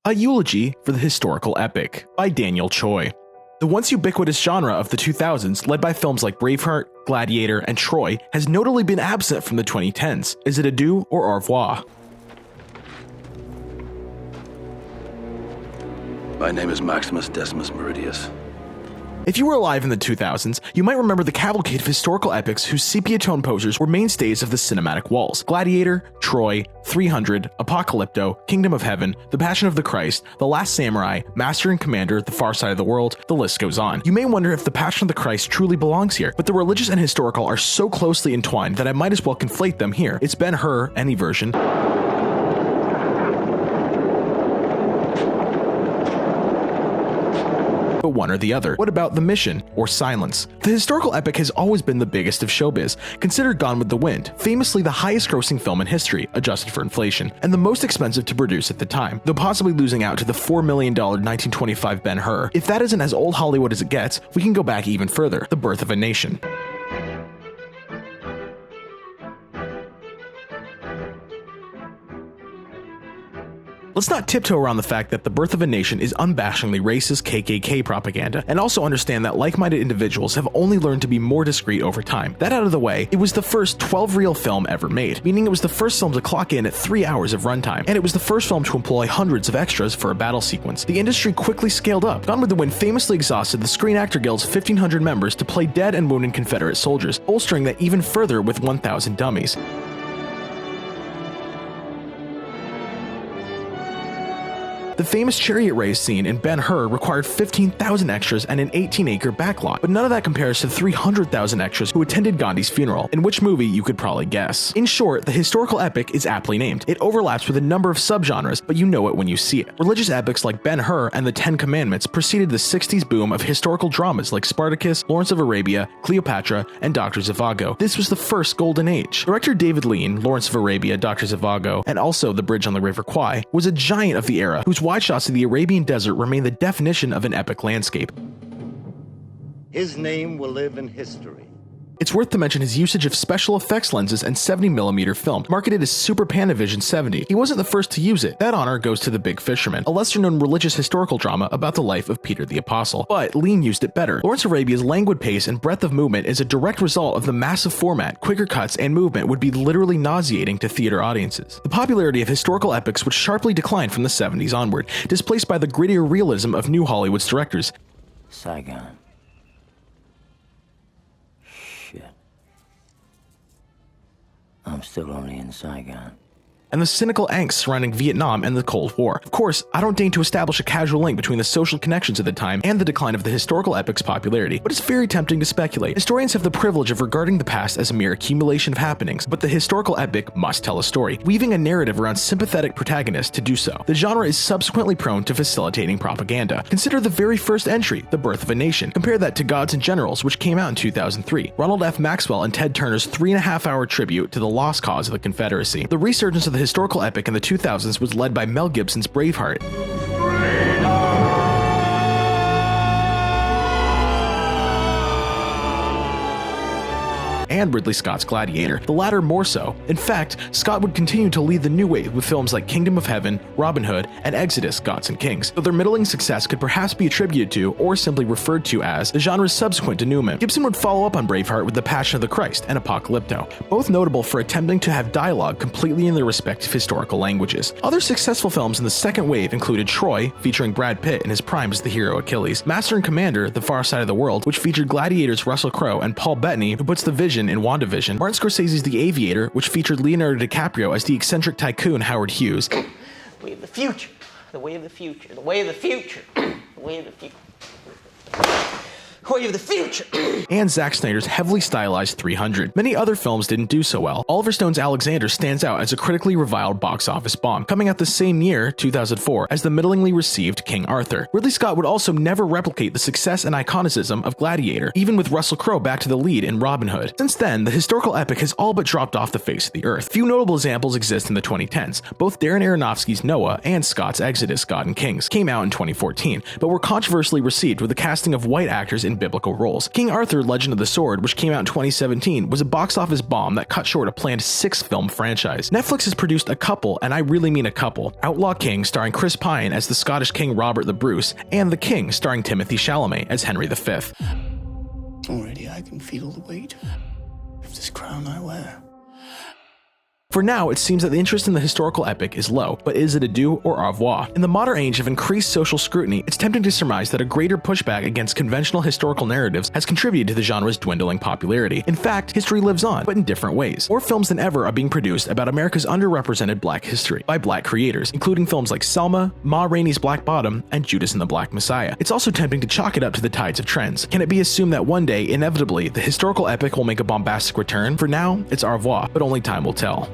A Eulogy for the Historical Epic by Daniel Choi. The once ubiquitous genre of the 2000s, led by films like Braveheart, Gladiator, and Troy, has notably been absent from the 2010s. Is it adieu or au revoir? My name is Maximus Decimus Meridius. If you were alive in the 2000s, you might remember the cavalcade of historical epics whose sepia-toned posters were mainstays of the cinematic walls. Gladiator, Troy, 300, Apocalypto, Kingdom of Heaven, The Passion of the Christ, The Last Samurai, Master and Commander, The Far Side of the World, the list goes on. You may wonder if The Passion of the Christ truly belongs here, but the religious and historical are so closely entwined that I might as well conflate them here. It's Ben-Hur, any version, but one or the other. What about The Mission or Silence? The historical epic has always been the biggest of showbiz. Consider Gone with the Wind, famously the highest grossing film in history, adjusted for inflation, and the most expensive to produce at the time, though possibly losing out to the $4 million 1925 Ben-Hur. If that isn't as old Hollywood as it gets, we can go back even further. The Birth of a Nation. Let's not tiptoe around the fact that The Birth of a Nation is unabashedly racist KKK propaganda, and also understand that like-minded individuals have only learned to be more discreet over time. That out of the way, it was the first 12-reel film ever made, meaning it was the first film to clock in at 3 hours of runtime, and it was the first film to employ hundreds of extras for a battle sequence. The industry quickly scaled up. Gone with the Wind famously exhausted the Screen Actor Guild's 1,500 members to play dead and wounded Confederate soldiers, bolstering that even further with 1,000 dummies. The famous chariot race scene in Ben-Hur required 15,000 extras and an 18-acre backlot, but none of that compares to the 300,000 extras who attended Gandhi's funeral, in which movie you could probably guess. In short, the historical epic is aptly named. It overlaps with a number of subgenres, but you know it when you see it. Religious epics like Ben-Hur and the Ten Commandments preceded the 60s boom of historical dramas like Spartacus, Lawrence of Arabia, Cleopatra, and Dr. Zhivago. This was the first golden age. Director David Lean, Lawrence of Arabia, Dr. Zhivago, and also The Bridge on the River Kwai, was a giant of the era whose wide shots of the Arabian desert remain the definition of an epic landscape. His name will live in history. It's worth to mention his usage of special effects lenses and 70mm film, marketed as Super Panavision 70. He wasn't the first to use it. That honor goes to The Big Fisherman, a lesser-known religious historical drama about the life of Peter the Apostle. But Lean used it better. Lawrence of Arabia's languid pace and breadth of movement is a direct result of the massive format. Quicker cuts and movement would be literally nauseating to theater audiences. The popularity of historical epics would sharply decline from the 70s onward, displaced by the grittier realism of new Hollywood's directors. Saigon. I'm still only in Saigon. And the cynical angst surrounding Vietnam and the Cold War. Of course, I don't deign to establish a casual link between the social connections of the time and the decline of the historical epic's popularity, but it's very tempting to speculate. Historians have the privilege of regarding the past as a mere accumulation of happenings, but the historical epic must tell a story, weaving a narrative around sympathetic protagonists to do so. The genre is subsequently prone to facilitating propaganda. Consider the very first entry, The Birth of a Nation. Compare that to Gods and Generals, which came out in 2003. Ronald F. Maxwell and Ted Turner's 3.5-hour tribute to the lost cause of the Confederacy. The resurgence of the historical epic in the 2000s was led by Mel Gibson's Braveheart. And Ridley Scott's Gladiator, the latter more so. In fact, Scott would continue to lead the new wave with films like Kingdom of Heaven, Robin Hood, and Exodus: Gods and Kings, though their middling success could perhaps be attributed to, or simply referred to as, the genre's subsequent denouement. Gibson would follow up on Braveheart with The Passion of the Christ and Apocalypto, both notable for attempting to have dialogue completely in their respective historical languages. Other successful films in the second wave included Troy, featuring Brad Pitt in his prime as the hero Achilles, Master and Commander, The Far Side of the World, which featured Gladiator's Russell Crowe and Paul Bettany, who puts the vision in WandaVision, Martin Scorsese's The Aviator, which featured Leonardo DiCaprio as the eccentric tycoon Howard Hughes. The way of the future, the way of the future, the way of the future, the way of the future. Wave of the future. and Zack Snyder's heavily stylized 300. Many other films didn't do so well. Oliver Stone's Alexander stands out as a critically reviled box office bomb, coming out the same year, 2004, as the middlingly received King Arthur. Ridley Scott would also never replicate the success and iconicism of Gladiator, even with Russell Crowe back to the lead in Robin Hood. Since then, the historical epic has all but dropped off the face of the earth. Few notable examples exist in the 2010s. Both Darren Aronofsky's Noah and Scott's Exodus: God and Kings came out in 2014, but were controversially received with the casting of white actors in biblical roles. King Arthur: Legend of the Sword, which came out in 2017, was a box office bomb that cut short a planned 6-film franchise. Netflix has produced a couple, and I really mean a couple: Outlaw King, starring Chris Pine as the Scottish King Robert the Bruce, and The King, starring Timothy Chalamet as Henry V. Already I can feel the weight of this crown I wear. For now, it seems that the interest in the historical epic is low, but is it adieu or au revoir? In the modern age of increased social scrutiny, it's tempting to surmise that a greater pushback against conventional historical narratives has contributed to the genre's dwindling popularity. In fact, history lives on, but in different ways. More films than ever are being produced about America's underrepresented black history by black creators, including films like Selma, Ma Rainey's Black Bottom, and Judas and the Black Messiah. It's also tempting to chalk it up to the tides of trends. Can it be assumed that one day, inevitably, the historical epic will make a bombastic return? For now, it's au revoir, but only time will tell.